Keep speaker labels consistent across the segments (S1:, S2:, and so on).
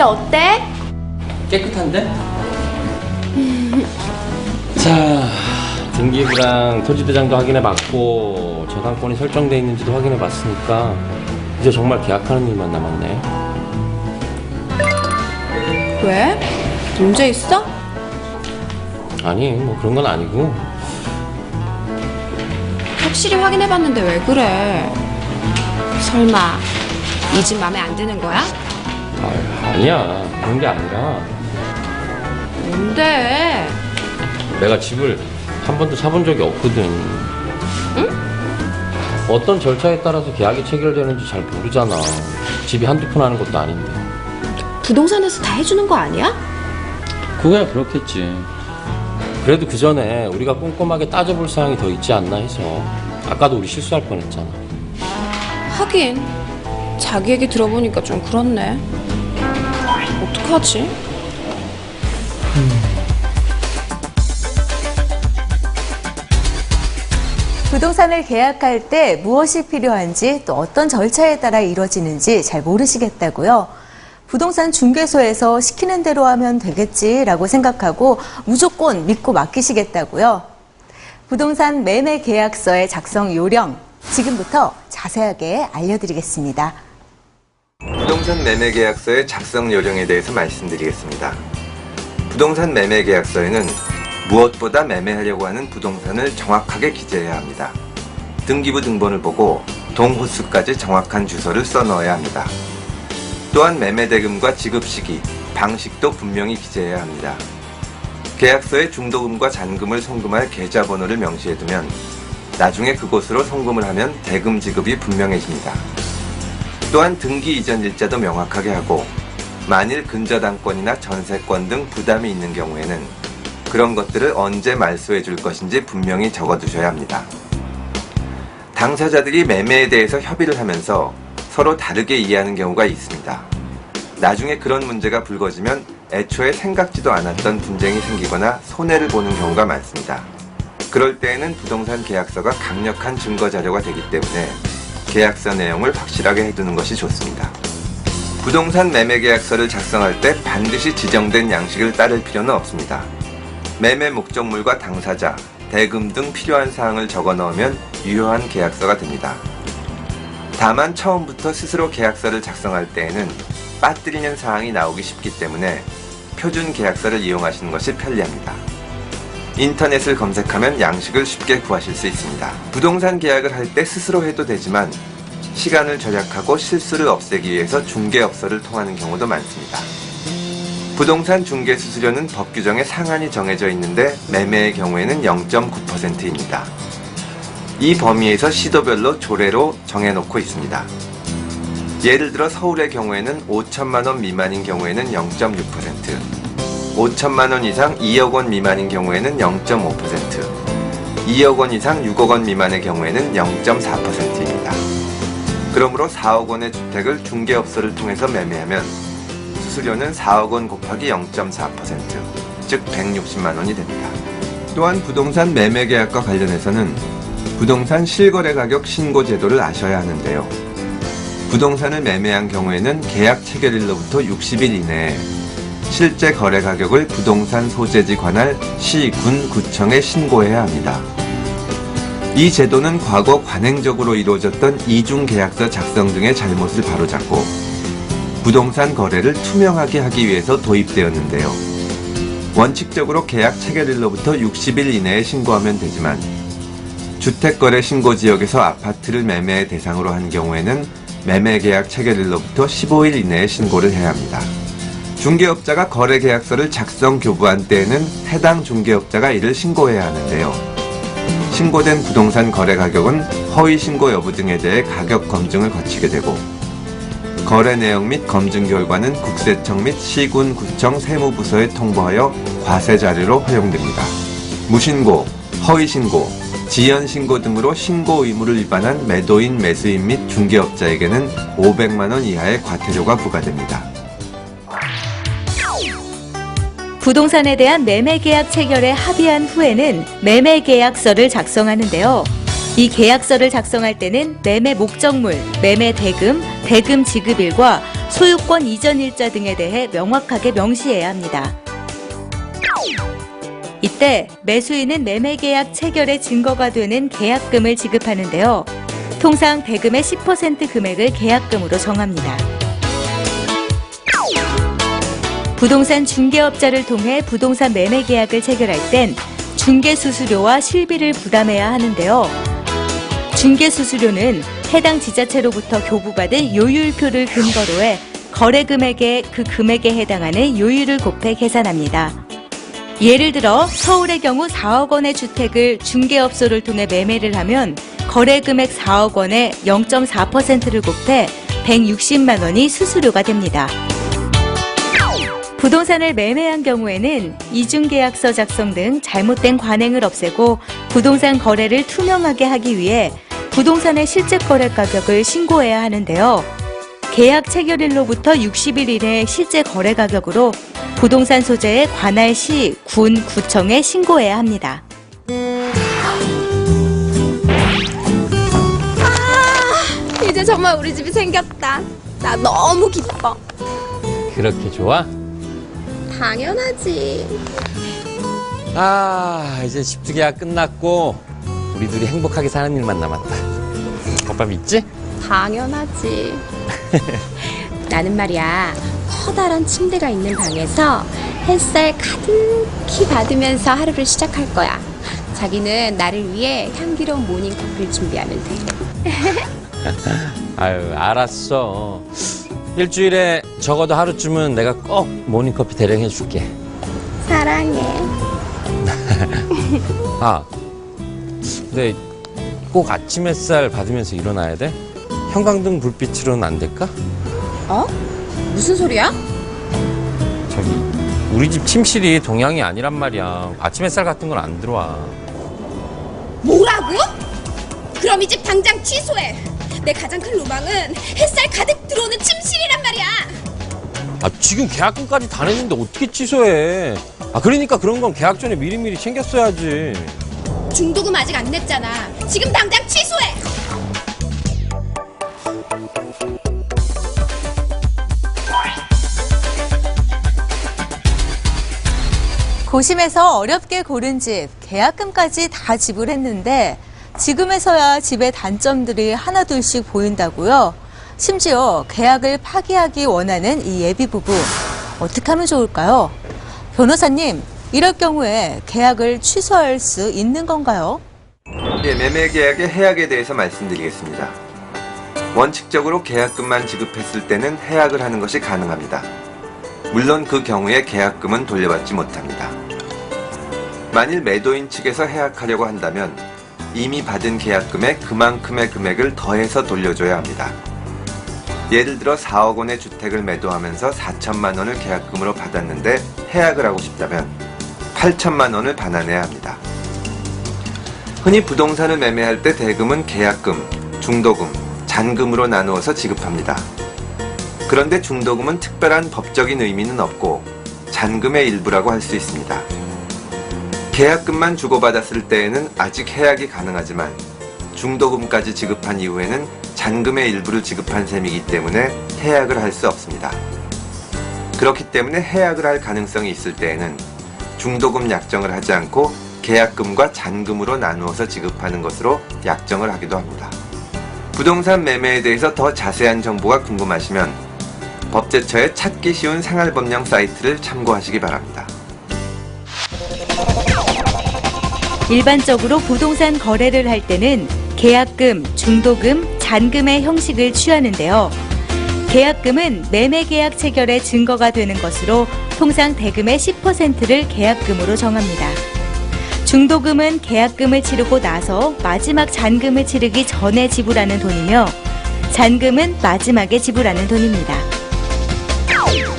S1: 어때?
S2: 깨끗한데? 자, 등기부랑 토지대장도 확인해봤고 저당권이 설정돼 있는지도 확인해봤으니까 이제 정말 계약하는 일만 남았네.
S1: 왜? 문제 있어?
S2: 아니, 뭐 그런 건 아니고.
S1: 확실히 확인해봤는데 왜 그래? 설마 이 집 맘에 안 드는 거야?
S2: 아니야, 그런 게 아니라
S1: 뭔데?
S2: 내가 집을 한 번도 사본 적이 없거든.
S1: 응?
S2: 어떤 절차에 따라서 계약이 체결되는지 잘 모르잖아. 집이 한두 푼 하는 것도 아닌데.
S1: 부동산에서 다 해주는 거 아니야?
S3: 그거야 그렇겠지.
S2: 그래도 그 전에 우리가 꼼꼼하게 따져볼 사항이 더 있지 않나 해서. 아까도 우리 실수할 뻔했잖아.
S1: 하긴 자기 얘기 들어보니까 좀 그렇네. 어떡하지?
S4: 부동산을 계약할 때 무엇이 필요한지 또 어떤 절차에 따라 이루어지는지 잘 모르시겠다고요? 부동산 중개소에서 시키는 대로 하면 되겠지라고 생각하고 무조건 믿고 맡기시겠다고요? 부동산 매매 계약서의 작성 요령, 지금부터 자세하게 알려드리겠습니다.
S5: 부동산 매매 계약서의 작성 요령에 대해서 말씀드리겠습니다. 부동산 매매 계약서에는 무엇보다 매매하려고 하는 부동산을 정확하게 기재해야 합니다. 등기부 등본을 보고 동호수까지 정확한 주소를 써넣어야 합니다. 또한 매매 대금과 지급 시기, 방식도 분명히 기재해야 합니다. 계약서에 중도금과 잔금을 송금할 계좌번호를 명시해두면 나중에 그곳으로 송금을 하면 대금 지급이 분명해집니다. 또한 등기 이전 일자도 명확하게 하고 만일 근저당권이나 전세권 등 부담이 있는 경우에는 그런 것들을 언제 말소해 줄 것인지 분명히 적어두셔야 합니다. 당사자들이 매매에 대해서 협의를 하면서 서로 다르게 이해하는 경우가 있습니다. 나중에 그런 문제가 불거지면 애초에 생각지도 않았던 분쟁이 생기거나 손해를 보는 경우가 많습니다. 그럴 때에는 부동산 계약서가 강력한 증거 자료가 되기 때문에 계약서 내용을 확실하게 해두는 것이 좋습니다. 부동산 매매 계약서를 작성할 때 반드시 지정된 양식을 따를 필요는 없습니다. 매매 목적물과 당사자, 대금 등 필요한 사항을 적어 넣으면 유효한 계약서가 됩니다. 다만 처음부터 스스로 계약서를 작성할 때에는 빠뜨리는 사항이 나오기 쉽기 때문에 표준 계약서를 이용하시는 것이 편리합니다. 인터넷을 검색하면 양식을 쉽게 구하실 수 있습니다. 부동산 계약을 할 때 스스로 해도 되지만 시간을 절약하고 실수를 없애기 위해서 중개업소를 통하는 경우도 많습니다. 부동산 중개 수수료는 법 규정에 상한이 정해져 있는데 매매의 경우에는 0.9%입니다. 이 범위에서 시도별로 조례로 정해놓고 있습니다. 예를 들어 서울의 경우에는 5천만 원 미만인 경우에는 0.6%, 5천만 원 이상 2억 원 미만인 경우에는 0.5%, 2억 원 이상 6억 원 미만의 경우에는 0.4%입니다. 그러므로 4억 원의 주택을 중개업소를 통해서 매매하면 수수료는 4억 원 곱하기 0.4%, 즉 160만 원이 됩니다. 또한 부동산 매매 계약과 관련해서는 부동산 실거래 가격 신고 제도를 아셔야 하는데요. 부동산을 매매한 경우에는 계약 체결일로부터 60일 이내에 실제 거래 가격을 부동산 소재지 관할 시, 군, 구청에 신고해야 합니다. 이 제도는 과거 관행적으로 이루어졌던 이중계약서 작성 등의 잘못을 바로잡고 부동산 거래를 투명하게 하기 위해서 도입되었는데요. 원칙적으로 계약 체결일로부터 60일 이내에 신고하면 되지만 주택거래 신고지역에서 아파트를 매매 대상으로 한 경우에는 매매계약 체결일로부터 15일 이내에 신고를 해야 합니다. 중개업자가 거래계약서를 작성 교부한 때에는 해당 중개업자가 이를 신고해야 하는데요. 신고된 부동산 거래 가격은 허위 신고 여부 등에 대해 가격 검증을 거치게 되고 거래 내용 및 검증 결과는 국세청 및 시군, 구청, 세무부서에 통보하여 과세 자료로 허용됩니다. 무신고, 허위 신고, 지연 신고 등으로 신고 의무를 위반한 매도인, 매수인 및 중개업자에게는 500만 원 이하의 과태료가 부과됩니다.
S4: 부동산에 대한 매매계약 체결에 합의한 후에는 매매계약서를 작성하는데요. 이 계약서를 작성할 때는 매매 목적물, 매매 대금, 대금 지급일과 소유권 이전 일자 등에 대해 명확하게 명시해야 합니다. 이때 매수인은 매매계약 체결의 증거가 되는 계약금을 지급하는데요. 통상 대금의 10% 금액을 계약금으로 정합니다. 부동산 중개업자를 통해 부동산 매매 계약을 체결할 땐 중개수수료와 실비를 부담해야 하는데요. 중개수수료는 해당 지자체로부터 교부받은 요율표를 근거로 해 거래 금액에 그 금액에 해당하는 요율을 곱해 계산합니다. 예를 들어 서울의 경우 4억 원의 주택을 중개업소를 통해 매매를 하면 거래 금액 4억 원에 0.4%를 곱해 160만 원이 수수료가 됩니다. 부동산을 매매한 경우에는 이중계약서 작성 등 잘못된 관행을 없애고 부동산 거래를 투명하게 하기 위해 부동산의 실제 거래 가격을 신고해야 하는데요. 계약 체결일로부터 60일 이내 실제 거래 가격으로 부동산 소재의 관할 시, 군, 구청에 신고해야 합니다.
S1: 이제 정말 우리 집이 생겼다. 나 너무 기뻐.
S2: 그렇게 좋아?
S1: 당연하지.
S2: 이제 집주 계약 끝났고 우리 둘이 행복하게 사는 일만 남았다. 오빠 믿지?
S1: 당연하지. 나는 말이야, 커다란 침대가 있는 방에서 햇살 가득히 받으면서 하루를 시작할 거야. 자기는 나를 위해 향기로운 모닝커피를 준비하면 돼.
S2: 아유, 알았어. 일주일에 적어도 하루쯤은 내가 꼭 모닝커피 대령해 줄게.
S1: 사랑해.
S2: 근데 꼭 아침 햇살 받으면서 일어나야 돼? 형광등 불빛으로는 안 될까?
S1: 어? 무슨 소리야?
S2: 저기 우리 집 침실이 동양이 아니란 말이야. 아침 햇살 같은 건 안 들어와.
S1: 뭐라고? 그럼 이 집 당장 취소해. 내 가장 큰 로망은 햇살 가득 들어오는 침실이란 말이야.
S2: 지금 계약금까지 다 냈는데 어떻게 취소해? 그러니까 그런 건 계약 전에 미리미리 챙겼어야지.
S1: 중도금 아직 안 냈잖아. 지금 당장 취소해.
S4: 고심해서 어렵게 고른 집, 계약금까지 다 지불했는데 지금에서야 집의 단점들이 하나둘씩 보인다고요. 심지어 계약을 파기하기 원하는 이 예비 부부, 어떻게 하면 좋을까요? 변호사님, 이럴 경우에 계약을 취소할 수 있는 건가요?
S5: 매매 계약의 해약에 대해서 말씀드리겠습니다. 원칙적으로 계약금만 지급했을 때는 해약을 하는 것이 가능합니다. 물론 그 경우에 계약금은 돌려받지 못합니다. 만일 매도인 측에서 해약하려고 한다면 이미 받은 계약금에 그만큼의 금액을 더해서 돌려줘야 합니다. 예를 들어 4억 원의 주택을 매도하면서 4천만 원을 계약금으로 받았는데 해약을 하고 싶다면 8천만 원을 반환해야 합니다. 흔히 부동산을 매매할 때 대금은 계약금, 중도금, 잔금으로 나누어서 지급합니다. 그런데 중도금은 특별한 법적인 의미는 없고 잔금의 일부라고 할 수 있습니다. 계약금만 주고받았을 때에는 아직 해약이 가능하지만 중도금까지 지급한 이후에는 잔금의 일부를 지급한 셈이기 때문에 해약을 할 수 없습니다. 그렇기 때문에 해약을 할 가능성이 있을 때에는 중도금 약정을 하지 않고 계약금과 잔금으로 나누어서 지급하는 것으로 약정을 하기도 합니다. 부동산 매매에 대해서 더 자세한 정보가 궁금하시면 법제처의 찾기 쉬운 생활법령 사이트를 참고하시기 바랍니다.
S4: 일반적으로 부동산 거래를 할 때는 계약금, 중도금, 잔금의 형식을 취하는데요. 계약금은 매매계약 체결의 증거가 되는 것으로 통상 대금의 10%를 계약금으로 정합니다. 중도금은 계약금을 치르고 나서 마지막 잔금을 치르기 전에 지불하는 돈이며 잔금은 마지막에 지불하는 돈입니다.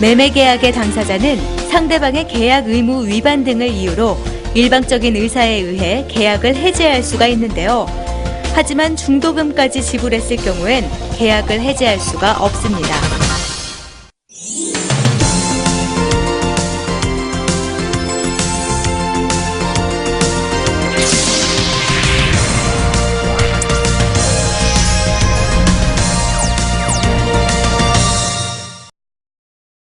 S4: 매매계약의 당사자는 상대방의 계약 의무 위반 등을 이유로 일방적인 의사에 의해 계약을 해지할 수가 있는데요. 하지만 중도금까지 지불했을 경우엔 계약을 해지할 수가 없습니다.